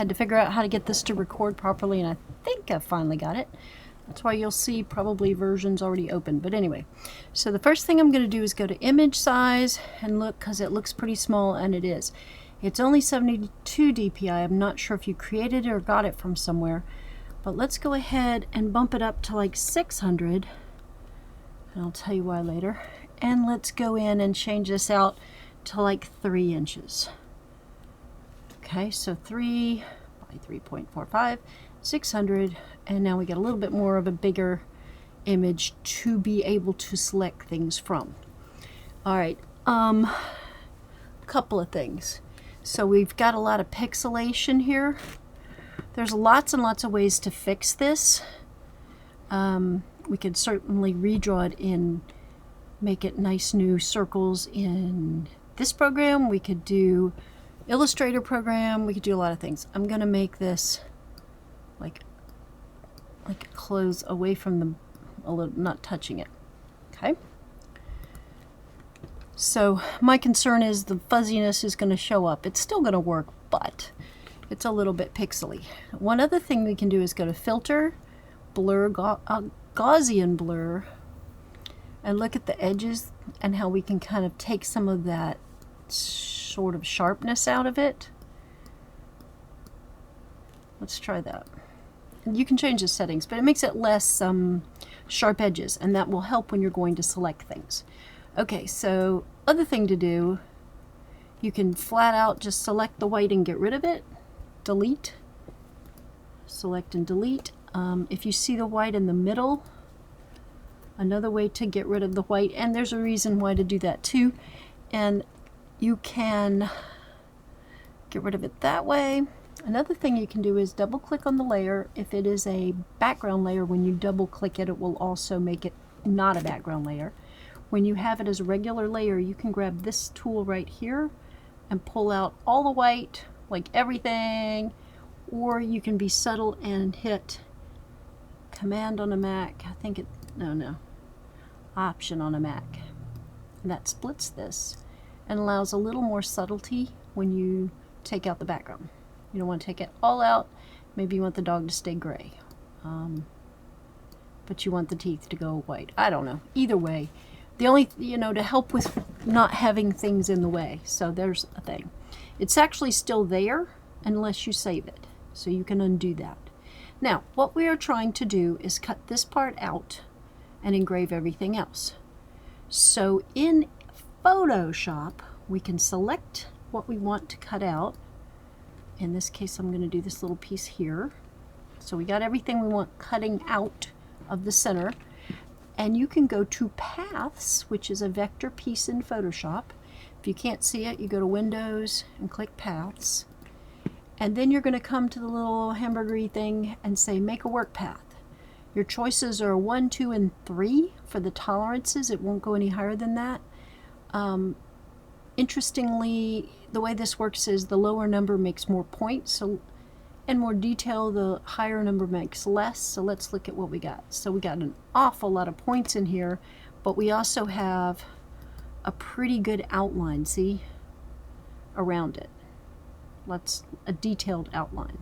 Had to figure out how to get this to record properly, and I think I finally got it. That's why you'll see probably versions already open. But anyway, so the first thing I'm going to do is go to image size and look, because it looks pretty small, and it is. It's only 72 dpi. I'm not sure if you created it or got it from somewhere. But let's go ahead and bump it up to like 600. And I'll tell you why later. And let's go in and change this out to like 3 inches. Okay, so 3 by 3.45, 600, and now we get a little bit more of a bigger image to be able to select things from. All right, couple of things. So we've got a lot of pixelation here. There's lots and lots of ways to fix this. We could certainly redraw it in, make it nice new circles in this program. We could do Illustrator program. We could do a lot of things. I'm gonna make this like close away from the, a little, not touching it. Okay. So my concern is the fuzziness is going to show up. It's still going to work, but it's a little bit pixely. One other thing we can do is go to Filter, Blur, Gaussian Blur, and look at the edges and how we can kind of take some of that sort of sharpness out of it. Let's try that. You can change the settings, but it makes it less sharp edges, and that will help when you're going to select things. Okay, so other thing to do, you can flat out just select the white and get rid of it. Delete. Select and delete. If you see the white in the middle, another way to get rid of the white, and there's a reason why to do that too, and you can get rid of it that way. Another thing you can do is double click on the layer. If it is a background layer, when you double click it, it will also make it not a background layer. When you have it as a regular layer, you can grab this tool right here and pull out all the white, like everything, or you can be subtle and hit Command on a Mac. I think it, no, Option on a Mac. And that splits this and allows a little more subtlety when you take out the background. You don't want to take it all out. Maybe you want the dog to stay gray. But you want the teeth to go white. I don't know. Either way, the only, to help with not having things in the way. So there's a thing. It's actually still there unless you save it. So you can undo that. Now, what we are trying to do is cut this part out and engrave everything else. So in Photoshop, we can select what we want to cut out. In this case, I'm going to do this little piece here. So we got everything we want cutting out of the center. And you can go to Paths, which is a vector piece in Photoshop. If you can't see it, you go to Windows and click Paths. And then you're going to come to the little hamburgery thing and say Make a Work Path. Your choices are 1, 2, and 3 for the tolerances. It won't go any higher than that. Interestingly, the way this works is the lower number makes more points, and more detail, the higher number makes less. So let's look at what we got. So we got an awful lot of points in here, but we also have a pretty good outline, see, around it. A detailed outline.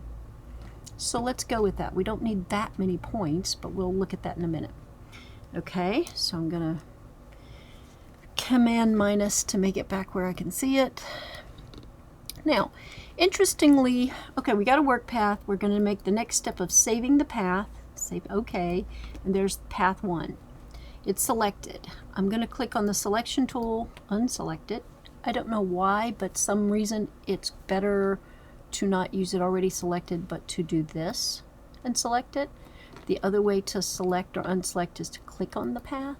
So let's go with that. We don't need that many points, but we'll look at that in a minute. Okay, so I'm gonna Command minus to make it back where I can see it. Now, interestingly, okay, we got a work path. We're going to make the next step of saving the path. Save OK, and there's path 1. It's selected. I'm going to click on the selection tool, unselect it. I don't know why, but some reason it's better to not use it already selected, but to do this and select it. The other way to select or unselect is to click on the path,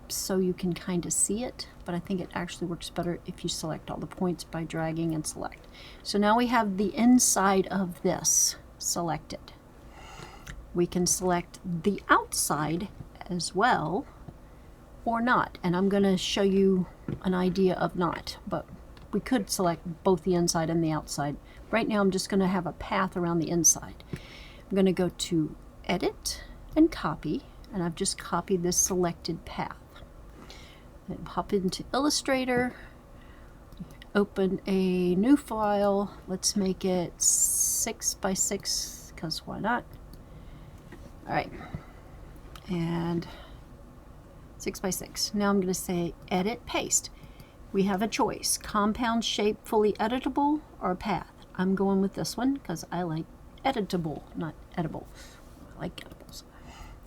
so you can kind of see it, but I think it actually works better if you select all the points by dragging and select. So now we have the inside of this selected. We can select the outside as well, or not, and I'm going to show you an idea of not, but we could select both the inside and the outside. Right now I'm just going to have a path around the inside. I'm going to go to Edit and Copy, and I've just copied this selected path. Then hop into Illustrator, open a new file. Let's make it 6 by 6, because why not? All right, and 6 by 6. Now I'm going to say edit, paste. We have a choice: compound shape, fully editable, or path. I'm going with this one because I like editable, not edible. I like edibles.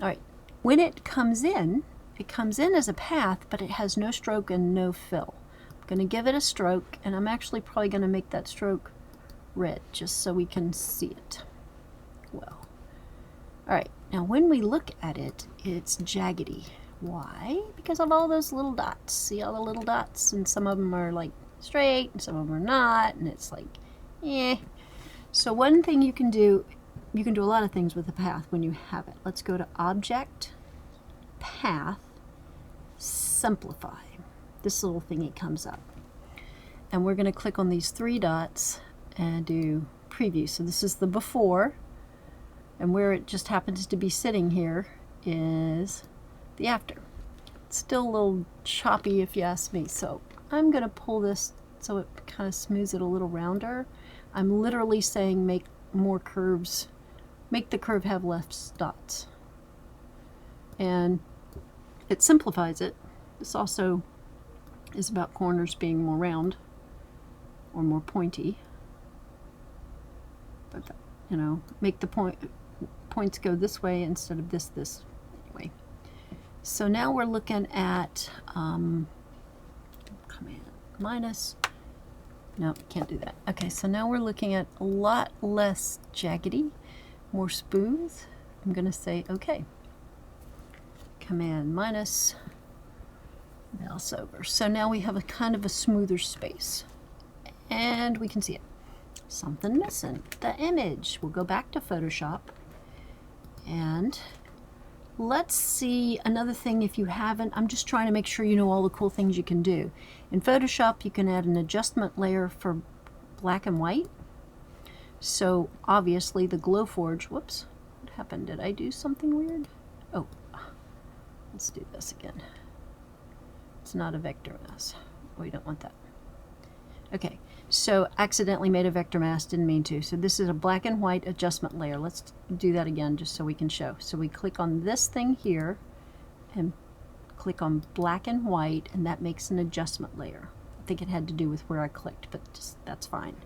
All right, when it comes in as a path, but it has no stroke and no fill. I'm going to give it a stroke, and I'm actually probably going to make that stroke red just so we can see it well. All right, now when we look at it, it's jaggedy. Why? Because of all those little dots. See all the little dots? And some of them are like straight and some of them are not, and it's like, eh. So one thing you can do a lot of things with the path when you have it. Let's go to Object, Path, Simplify. This little thingy comes up. And we're going to click on these 3 dots and do Preview. So this is the before, and where it just happens to be sitting here is the after. It's still a little choppy if you ask me, so I'm going to pull this so it kind of smooths it a little rounder. I'm literally saying make more curves, make the curve have less dots, and it simplifies it. This also is about corners being more round or more pointy, but you know, make the points go this way instead of this anyway. So now we're looking at Command minus. No, can't do that. Okay, so now we're looking at a lot less jaggedy, more smooth. I'm going to say OK. Command minus, mouse over. So now we have a kind of a smoother space, and we can see it. Something missing, the image. We'll go back to Photoshop, and let's see another thing if you haven't. I'm just trying to make sure you know all the cool things you can do. In Photoshop, you can add an adjustment layer for black and white. So obviously the Glowforge, whoops, what happened? Did I do something weird? Oh, let's do this again. It's not a vector mask. We don't want that. Okay, so accidentally made a vector mask, didn't mean to. So this is a black and white adjustment layer. Let's do that again just so we can show. So we click on this thing here and click on black and white, and that makes an adjustment layer. I think it had to do with where I clicked, but just, that's fine.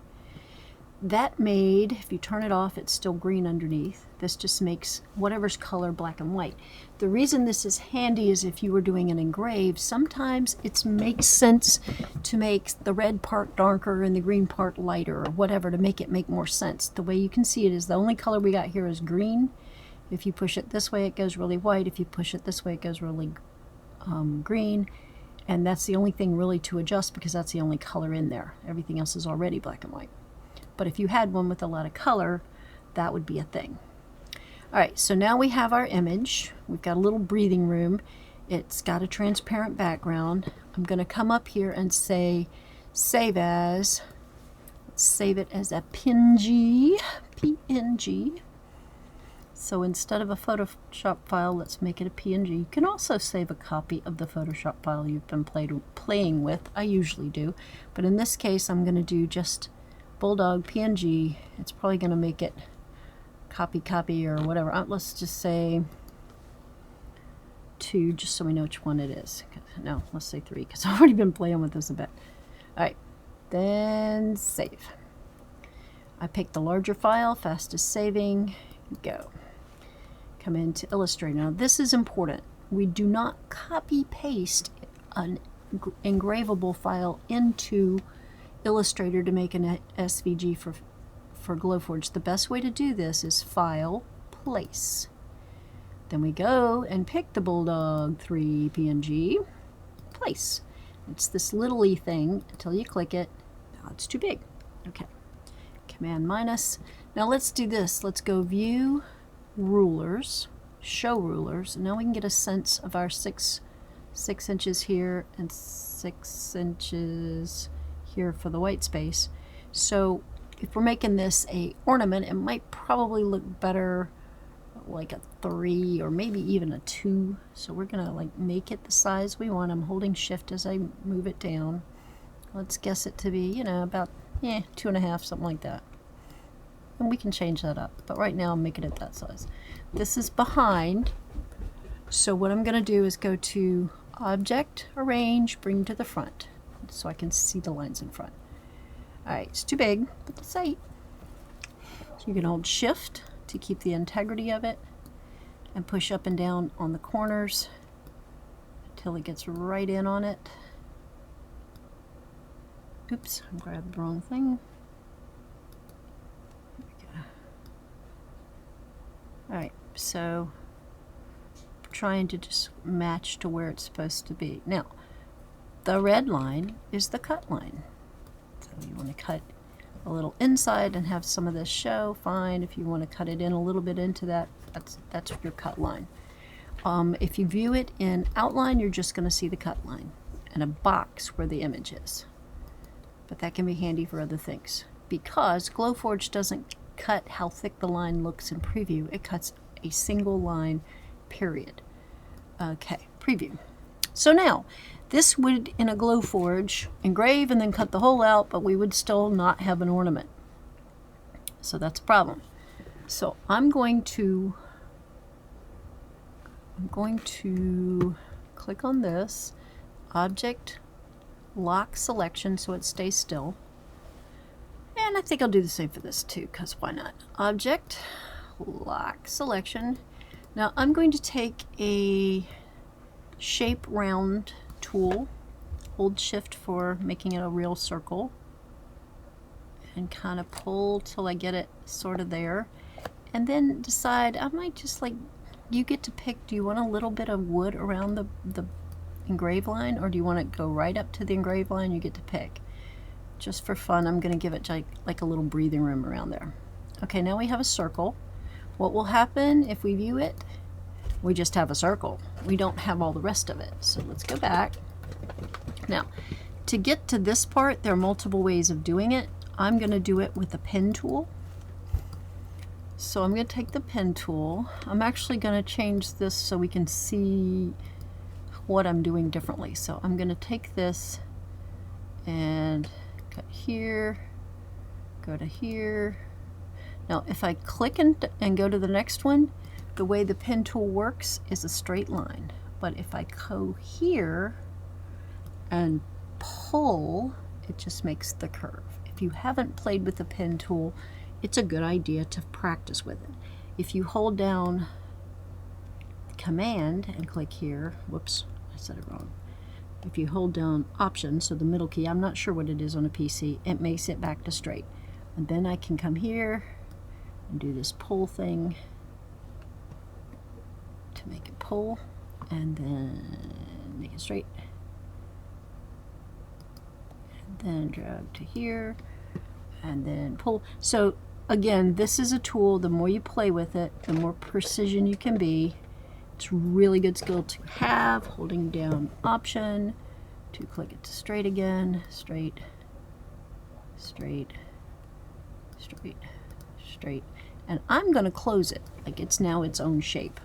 That made, if you turn it off, it's still green underneath. This just makes whatever's color black and white. The reason this is handy is if you were doing an engrave, sometimes it makes sense to make the red part darker and the green part lighter, or whatever, to make it make more sense. The way you can see it is the only color we got here is green. If you push it this way, it goes really white. If you push it this way, it goes really green. And that's the only thing really to adjust, because that's the only color in there. Everything else is already black and white. But if you had one with a lot of color, that would be a thing. All right, so now we have our image. We've got a little breathing room. It's got a transparent background. I'm going to come up here and say save as. Let's save it as a PNG. So instead of a Photoshop file, let's make it a PNG. You can also save a copy of the Photoshop file you've been playing with. I usually do. But in this case, I'm going to do just Bulldog PNG. It's probably going to make it copy or whatever. Let's just say 2, just so we know which one it is. No, let's say 3, because I've already been playing with this a bit. All right, then save. I picked the larger file, fastest saving, go. Come into Illustrator. Now this is important. We do not copy paste an engravable file into Illustrator to make an SVG for Glowforge. The best way to do this is File, Place. Then we go and pick the Bulldog 3 PNG, Place. It's this little e thing until you click it. Now it's too big. Okay. Command minus. Now let's do this. Let's go View, Rulers, Show Rulers. And now we can get a sense of our 6 inches here and 6 inches here for the white space. So if we're making this a ornament, it might probably look better like a 3 or maybe even a 2. So we're gonna like make it the size we want. I'm holding shift as I move it down. Let's guess it to be, you know, about 2.5, something like that. And we can change that up, but right now I'm making it that size. This is behind, so what I'm going to do is go to Object, Arrange, Bring to the front, so I can see the lines in front. Alright, it's too big, but the sight. So you can hold Shift to keep the integrity of it, and push up and down on the corners until it gets right in on it. Oops, I grabbed the wrong thing. Alright, so trying to just match to where it's supposed to be. Now, the red line is the cut line. So you want to cut a little inside and have some of this show, fine. If you want to cut it in a little bit into that, that's your cut line. If you view it in outline, you're just going to see the cut line and a box where the image is. But that can be handy for other things, because Glowforge doesn't cut how thick the line looks in preview. It cuts a single line, period. Okay, preview. So now, this would, in a Glowforge, engrave and then cut the hole out, but we would still not have an ornament. So that's a problem. So I'm going to click on this, Object, Lock Selection so it stays still. And I think I'll do the same for this too, because why not? Object, Lock Selection. Now I'm going to take a shape round tool, hold Shift for making it a real circle, and kind of pull till I get it sort of there, and then decide, I might just like, you get to pick, do you want a little bit of wood around the engrave line, or do you want to go right up to the engrave line? You get to pick. Just for fun, I'm going to give it like a little breathing room around there. Okay, now we have a circle. What will happen if we view it? We just have a circle. We don't have all the rest of it. So let's go back. Now, to get to this part, there are multiple ways of doing it. I'm going to do it with the pen tool. So I'm going to take the pen tool. I'm actually going to change this so we can see what I'm doing differently. So I'm going to take this and cut here, go to here. Now if I click and go to the next one, the way the pen tool works is a straight line. But if I go here and pull, it just makes the curve. If you haven't played with the pen tool, it's a good idea to practice with it. If you hold down Command and click here, whoops, I said it wrong. If you hold down Option, so the middle key, I'm not sure what it is on a PC, it makes it back to straight. And then I can come here and do this pull thing to make it pull, and then make it straight. And then drag to here, and then pull. So again, this is a tool, the more you play with it, the more precision you can be. It's a really good skill to have. Holding down Option to click it to straight again, straight, straight, straight, straight. And I'm going to close it like it's now its own shape.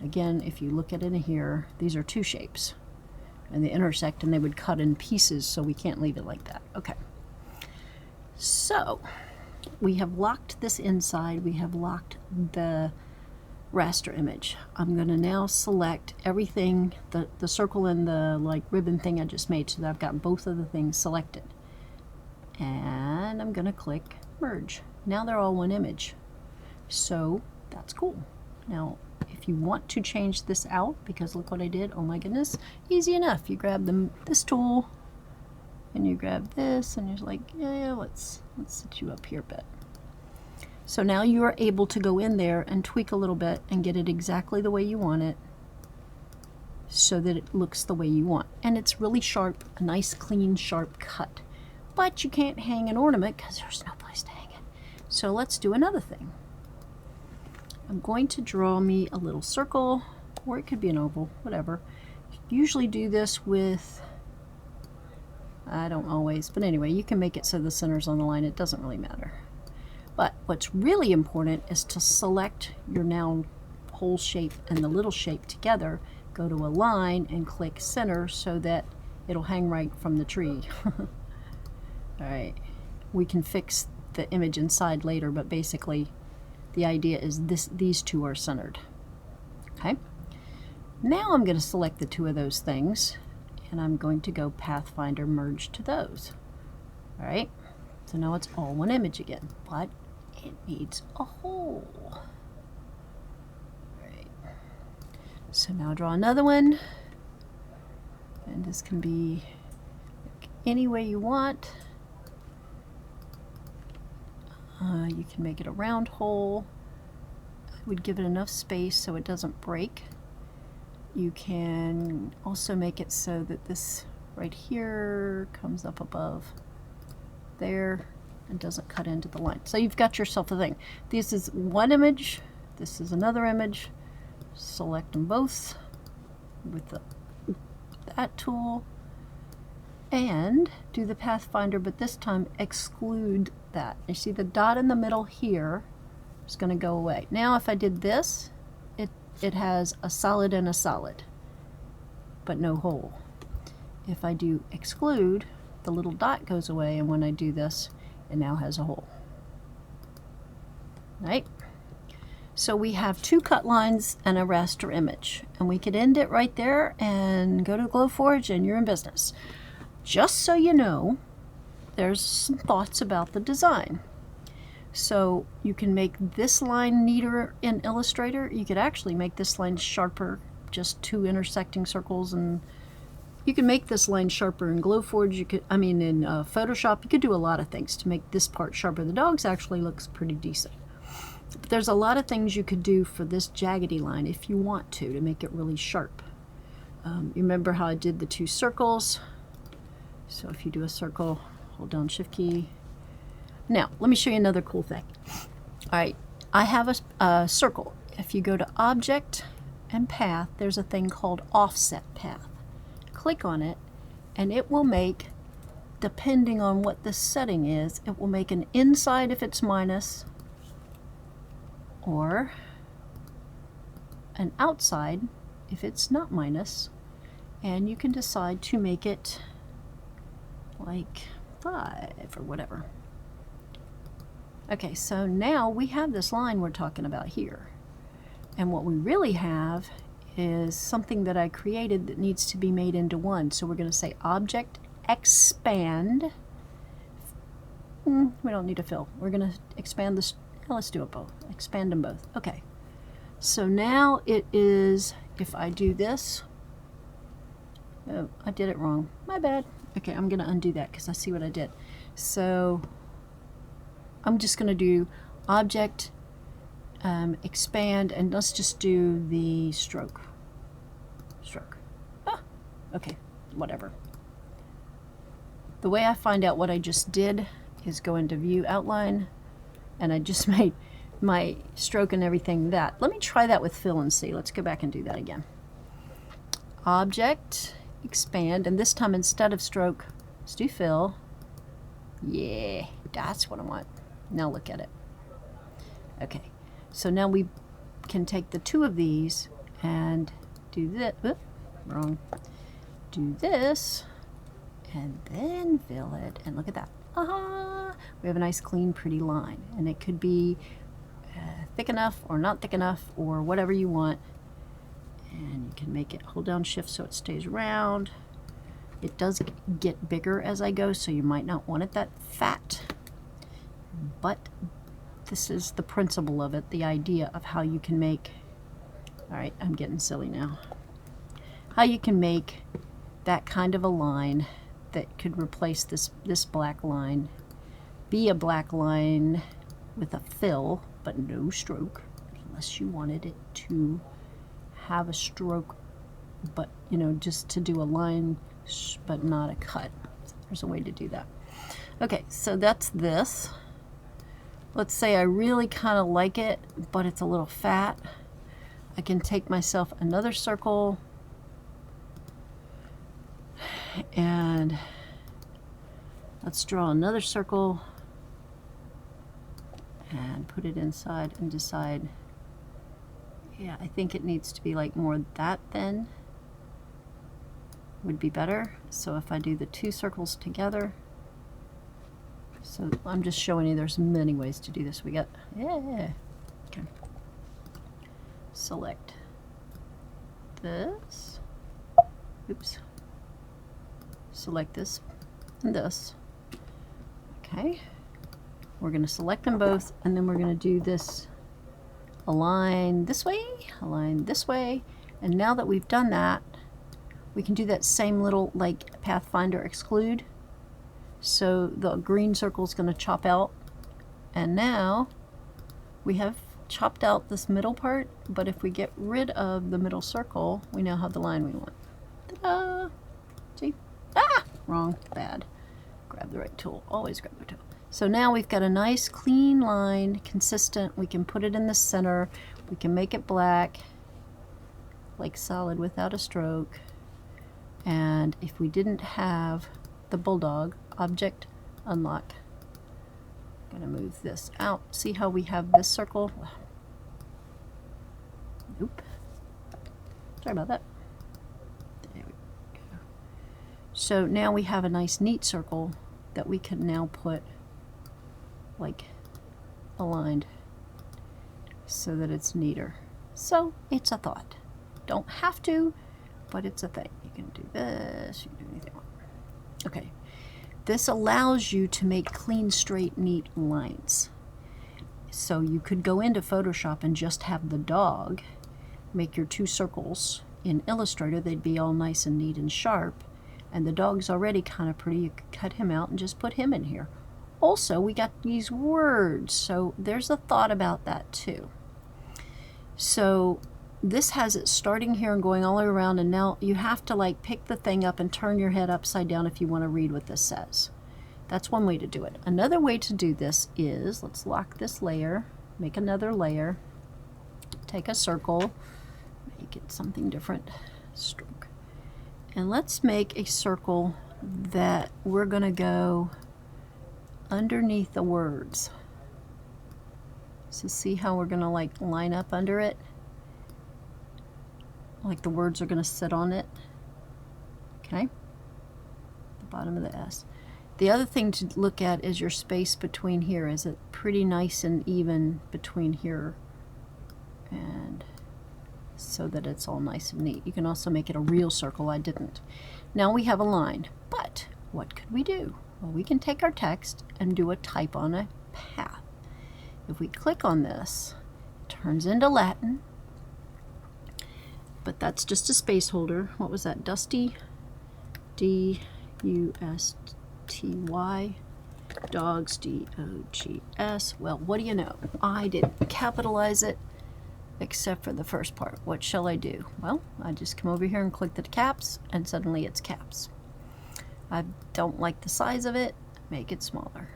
Again, if you look at it in here, these are two shapes, and they intersect and they would cut in pieces, so we can't leave it like that. Okay. So we have locked this inside, we have locked the raster image. I'm going to now select everything, the circle and the like ribbon thing I just made, so that I've got both of the things selected. And I'm going to click merge. Now they're all one image. So that's cool. Now if you want to change this out, because look what I did, oh my goodness, easy enough. You grab this tool and you grab this and you're like, yeah, let's set you up here a bit. So now you are able to go in there and tweak a little bit and get it exactly the way you want it, so that it looks the way you want. And it's really sharp, a nice clean sharp cut. But you can't hang an ornament because there's no place to hang it. So let's do another thing. I'm going to draw me a little circle, or it could be an oval, whatever. Usually do this with, I don't always, but anyway, you can make it so the center's on the line. It doesn't really matter. But what's really important is to select your now whole shape and the little shape together, go to Align and click Center so that it'll hang right from the tree. All right, we can fix the image inside later, but basically the idea is these two are centered. Okay, now I'm going to select the two of those things, and I'm going to go Pathfinder merge to those. All right, so now it's all one image again, but it needs a hole. All right, so now draw another one, and this can be any way you want. You can make it a round hole. I would give it enough space so it doesn't break. You can also make it so that this right here comes up above there and doesn't cut into the line. So you've got yourself a thing. This is one image, this is another image. Select them both with that tool and do the Pathfinder, but this time exclude that. You see the dot in the middle here is going to go away. Now if I did this, it has a solid and a solid, but no hole. If I do exclude, the little dot goes away, and when I do this, it now has a hole. Right? So we have two cut lines and a raster image, and we could end it right there and go to Glowforge and you're in business. Just so you know, there's some thoughts about the design. So you can make this line neater in Illustrator. You could actually make this line sharper, just two intersecting circles, and you can make this line sharper in Glowforge. You could, in Photoshop, you could do a lot of things to make this part sharper. The dogs actually looks pretty decent. But there's a lot of things you could do for this jaggedy line if you want to make it really sharp. You remember how I did the two circles? So if you do a circle, hold down Shift key. Now, let me show you another cool thing. All right, I have a circle. If you go to Object and Path, there's a thing called Offset Path. Click on it, and it will make, depending on what the setting is, it will make an inside if it's minus, or an outside if it's not minus, and you can decide to make it like 5 or whatever. Okay, so now we have this line we're talking about here, and what we really have is something that I created that needs to be made into one. So we're going to say Object Expand. We don't need a fill. We're going to expand this. Let's do it both. Expand them both. Okay. So now it is, if I do this, oh, I did it wrong. My bad. Okay, I'm going to undo that because I see what I did. So I'm just going to do Object Expand, and let's just do the stroke. Okay, whatever. The way I find out what I just did is go into View Outline, and I just made my stroke and everything that. Let me try that with fill and see. Let's go back and do that again. Object Expand, and this time instead of stroke, let's do fill. Yeah, that's what I want. Now look at it. Okay, so now we can take the two of these and do this. Oops, wrong. Do this, and then fill it, and look at that. Aha! We have a nice, clean, pretty line, and it could be thick enough or not thick enough or whatever you want, and you can make it, hold down Shift so it stays round. It does get bigger as I go, so you might not want it that fat, but this is the principle of it, the idea of how you can make, all right, I'm getting silly now, how you can make that kind of a line that could replace this black line, be a black line with a fill, but no stroke, unless you wanted it to have a stroke, but just to do a line, but not a cut. There's a way to do that. Okay, so that's this. Let's say I really kind of like it, but it's a little fat. I can take myself another circle, and let's draw another circle and put it inside and decide, yeah, I think it needs to be like more that thin would be better. So if I do the two circles together, So I'm just showing you there's many ways to do this. We got, yeah, okay. Select this, oops. Select this and this. Okay. We're going to select them both, and then we're going to do this align this way, and now that we've done that, we can do that same little like Pathfinder exclude. So the green circle is going to chop out, and now we have chopped out this middle part, but if we get rid of the middle circle, we now have the line we want. Ta-da! See? Ah! Wrong. Bad. Grab the right tool. Always grab the tool. So now we've got a nice clean line, consistent. We can put it in the center. We can make it black, like solid without a stroke. And if we didn't have the bulldog, object, unlock. I'm gonna move this out. See how we have this circle? Oop. Sorry about that. There we go. So now we have a nice neat circle that we can now put like aligned so that it's neater. So it's a thought. Don't have to, but it's a thing. You can do this, you can do anything. Okay. This allows you to make clean, straight, neat lines. So you could go into Photoshop and just have the dog, make your two circles. In Illustrator, they'd be all nice and neat and sharp. And the dog's already kind of pretty. You could cut him out and just put him in here. Also, we got these words, so there's a thought about that too. So this has it starting here and going all the way around, and now you have to like pick the thing up and turn your head upside down if you want to read what this says. That's one way to do it. Another way to do this is, let's lock this layer, make another layer, take a circle, make it something different, stroke, and let's make a circle that we're going to go underneath the words. So see how we're going to like line up under it? Like the words are going to sit on it. Okay? The bottom of the S. The other thing to look at is your space between here. Is it pretty nice and even between here and so that it's all nice and neat. You can also make it a real circle. I didn't. Now we have a line, but what could we do? Well, we can take our text and do a type on a path. If we click on this, it turns into Latin, but that's just a space holder. What was that? Dusty, D-U-S-T-Y, dogs, D-O-G-S. Well, what do you know? I didn't capitalize it except for the first part. What shall I do? Well, I just come over here and click the caps, and suddenly it's caps. I don't like the size of it. Make it smaller.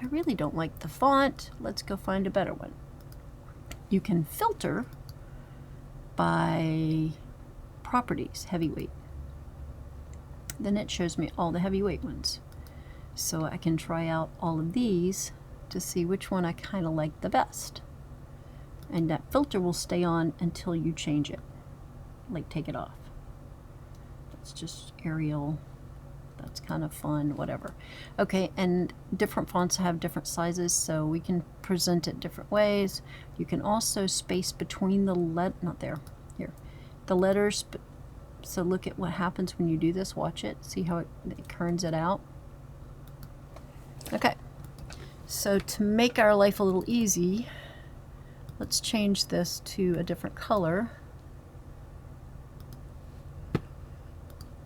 I really don't like the font. Let's go find a better one. You can filter by properties, heavyweight. Then it shows me all the heavyweight ones. So I can try out all of these to see which one I kind of like the best. And that filter will stay on until you change it. Like take it off. That's just Arial. That's kind of fun, whatever. Okay, and different fonts have different sizes, so we can present it different ways. You can also space between the the letters. So look at what happens when you do this. Watch it. See how it kerns it out. Okay, so to make our life a little easy, let's change this to a different color.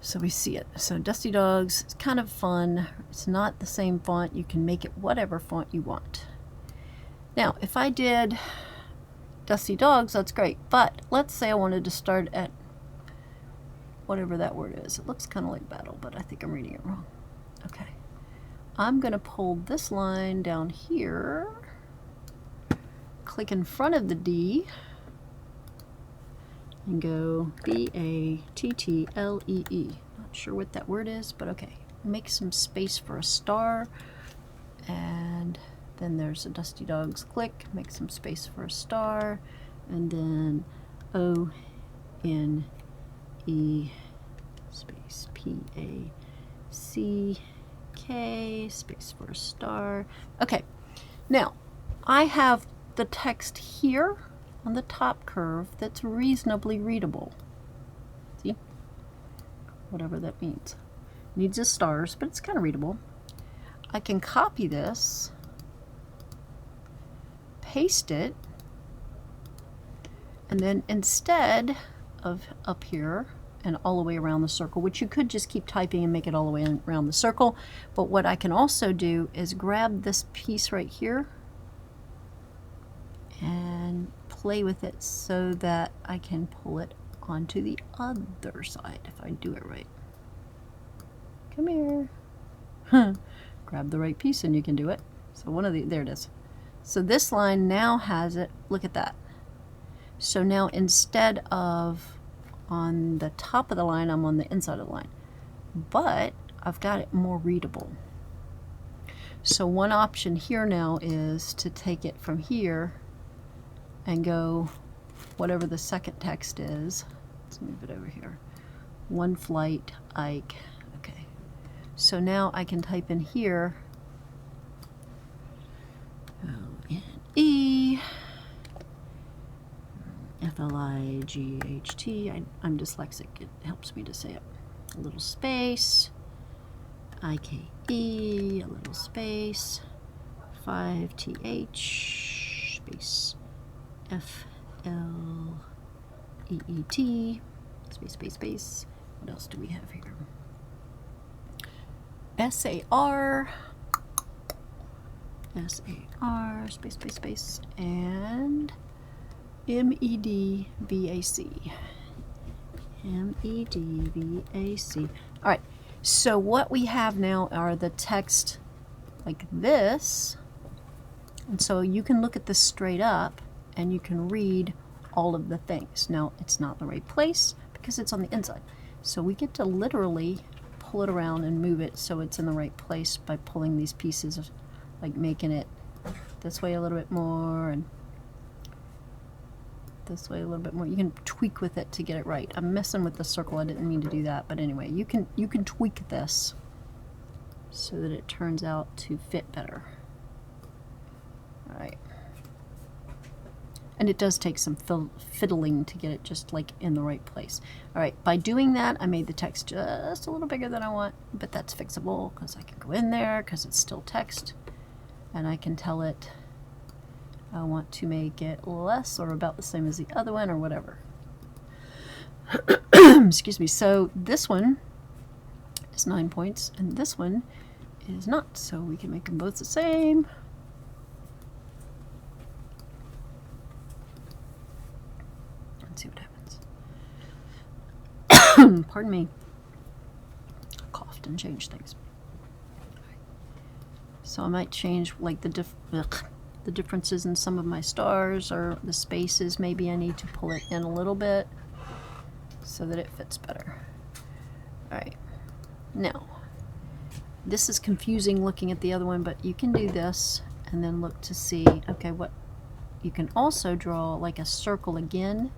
So we see it. So Dusty Dogs, it's kind of fun. It's not the same font. You can make it whatever font you want. Now, if I did Dusty Dogs, that's great. But let's say I wanted to start at whatever that word is. It looks kind of like battle, but I think I'm reading it wrong. Okay. I'm going to pull this line down here. Click in front of the D. And go B-A-T-T-L-E-E. Not sure what that word is, but okay. Make some space for a star. And then there's a Dusty Dogs click. Make some space for a star. And then O-N-E space P-A-C K, space for a star. Okay, now I have the text here on the top curve that's reasonably readable. See? Whatever that means. Needs a stars, but it's kind of readable. I can copy this, paste it, and then instead of up here and all the way around the circle, which you could just keep typing and make it all the way around the circle, but what I can also do is grab this piece right here and play with it so that I can pull it onto the other side if I do it right. Come here. Grab the right piece and you can do it. So there it is. So this line now has it, look at that. So now instead of on the top of the line, I'm on the inside of the line. But I've got it more readable. So one option here now is to take it from here and go whatever the second text is. Let's move it over here. One flight, Ike. Okay. So now I can type in here O-N-E F-L-I-G-H-T. I'm dyslexic. It helps me to say it. A little space. I-K-E. A little space. 5-T-H. Space. F-L-E-E-T. Space, space, space. What else do we have here? S-A-R. S-A-R. Space, space, space. And M-E-D-V-A-C. M-E-D-V-A-C. All right, so what we have now are the text like this. And so you can look at this straight up and you can read all of the things. Now, it's not in the right place because it's on the inside. So we get to literally pull it around and move it so it's in the right place by pulling these pieces, like making it this way a little bit more and this way a little bit more. You can tweak with it to get it right. I'm messing with the circle. I didn't mean to do that, but anyway, you can tweak this so that it turns out to fit better. All right. And it does take some fiddling to get it just like in the right place. All right, by doing that, I made the text just a little bigger than I want, but that's fixable because I can go in there because it's still text and I can tell it I want to make it less or about the same as the other one or whatever. Excuse me. So this one is 9 points and this one is not. So we can make them both the same. Let's see what happens. Pardon me. I coughed and changed things. So I might change like the differences in some of my stars or the spaces. Maybe I need to pull it in a little bit so that it fits better. All right, now this is confusing looking at the other one, but you can do this and then look to see, okay, what you can also draw like a circle again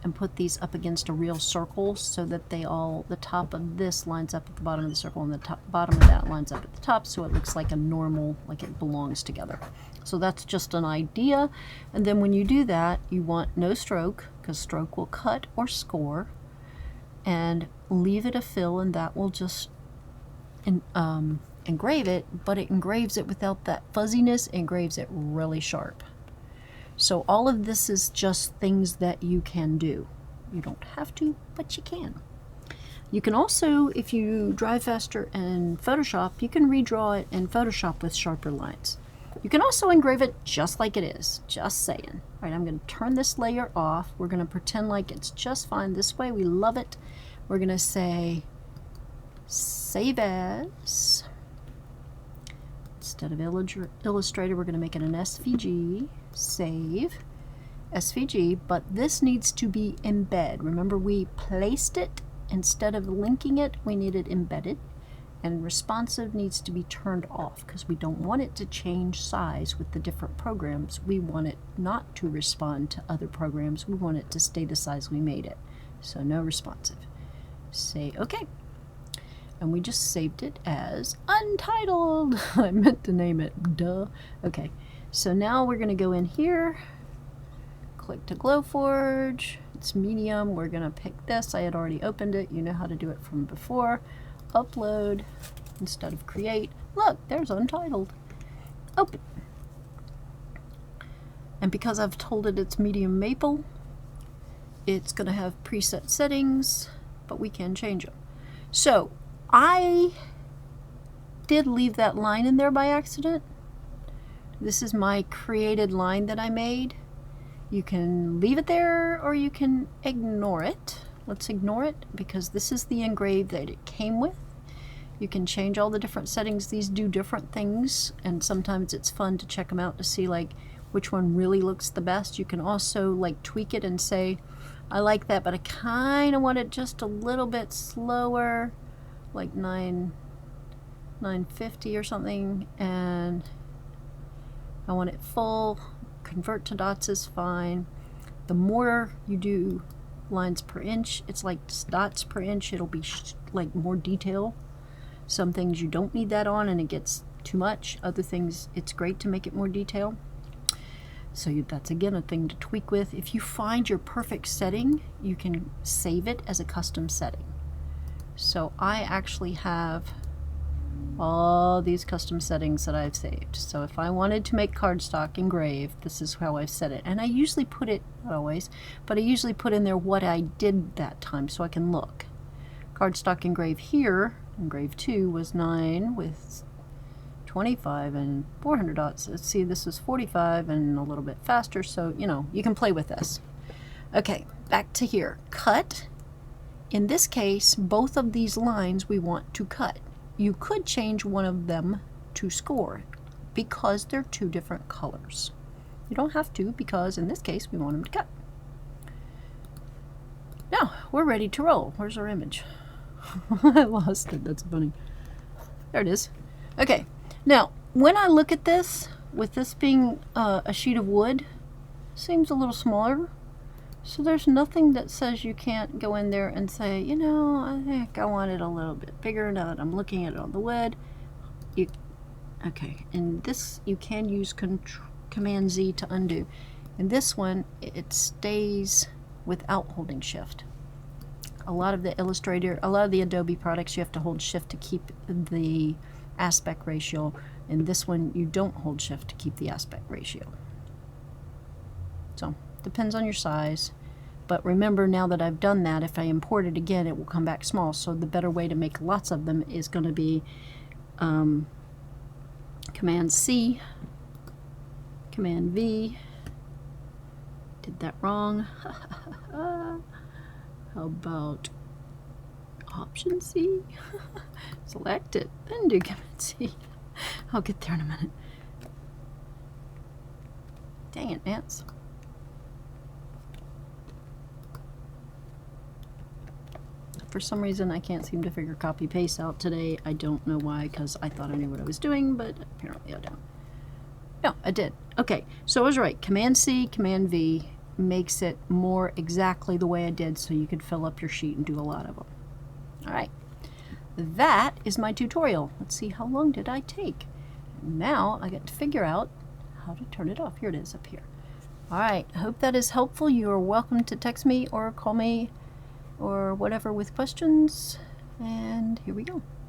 and put these up against a real circle so that they all, the top of this lines up at the bottom of the circle and the bottom of that lines up at the top, so it looks like a normal, like it belongs together. So that's just an idea. And then when you do that, you want no stroke, because stroke will cut or score, and leave it a fill, and that will just engrave it, but it engraves it without that fuzziness, engraves it really sharp. So all of this is just things that you can do. You don't have to, but you can. You can also, if you drive faster in Photoshop, you can redraw it in Photoshop with sharper lines. You can also engrave it just like it is, just saying. All right, I'm going to turn this layer off. We're going to pretend like it's just fine this way. We love it. We're going to say save as. Instead of Illustrator, we're going to make it an SVG. Save. SVG, but this needs to be embed. Remember, we placed it instead of linking it. We need it embedded. And responsive needs to be turned off because we don't want it to change size with the different programs. We want it not to respond to other programs. We want it to stay the size we made it. So no responsive. Say OK. and we just saved it as Untitled. I meant to name it, duh. Okay, so now we're going to go in here, click to Glowforge. It's medium. We're going to pick this. I had already opened it. You know how to do it from before. Upload instead of create. Look, there's Untitled. Open. And because I've told it it's medium maple, it's going to have preset settings, but we can change them. So I did leave that line in there by accident. This is my created line that I made. You can leave it there or you can ignore it. Let's ignore it because this is the engrave that it came with. You can change all the different settings. These do different things, and sometimes it's fun to check them out to see like which one really looks the best. You can also like tweak it and say, I like that, but I kind of want it just a little bit slower, like 950 or something, and I want it full. Convert to dots is fine. The more you do lines per inch, it's like dots per inch, it'll be like more detail. Some things you don't need that on and it gets too much. Other things it's great to make it more detail. So that's again a thing to tweak with. If you find your perfect setting, you can save it as a custom setting. So I actually have all these custom settings that I've saved. So if I wanted to make cardstock engrave, this is how I've set it. And I usually put it, not always, but I usually put in there what I did that time so I can look. Cardstock engrave here, engrave 2 was 9 with 25 and 400 dots. Let's see, this was 45 and a little bit faster, so you know, you can play with this. Okay, back to here. Cut. In this case, both of these lines we want to cut. You could change one of them to score because they're two different colors. You don't have to because in this case we want them to cut. Now we're ready to roll. Where's our image? I lost it. That's funny. There it is. Okay. Now, when I look at this, with this being a sheet of wood, seems a little smaller. So there's nothing that says you can't go in there and say, you know, I think I want it a little bit bigger now that I'm looking at it on the wood. Okay, and this you can use Command Z to undo. In this one, it stays without holding Shift. A lot of the Illustrator, a lot of the Adobe products, you have to hold Shift to keep the aspect ratio. In this one, you don't hold Shift to keep the aspect ratio. So, depends on your size. But remember, now that I've done that, if I import it again, it will come back small. So the better way to make lots of them is going to be Command C, Command V. Did that wrong. How about Option C? Select it, then do Command C. I'll get there in a minute. Dang it, Nance. For some reason, I can't seem to figure copy paste out today. I don't know why, because I thought I knew what I was doing, but apparently I don't. No, I did. Okay, so I was right. Command C, Command V makes it more exactly the way I did, so you could fill up your sheet and do a lot of them. All right, that is my tutorial. Let's see, how long did I take? Now I get to figure out how to turn it off. Here it is up here. All right, I hope that is helpful. You are welcome to text me or call me or whatever with questions, and here we go.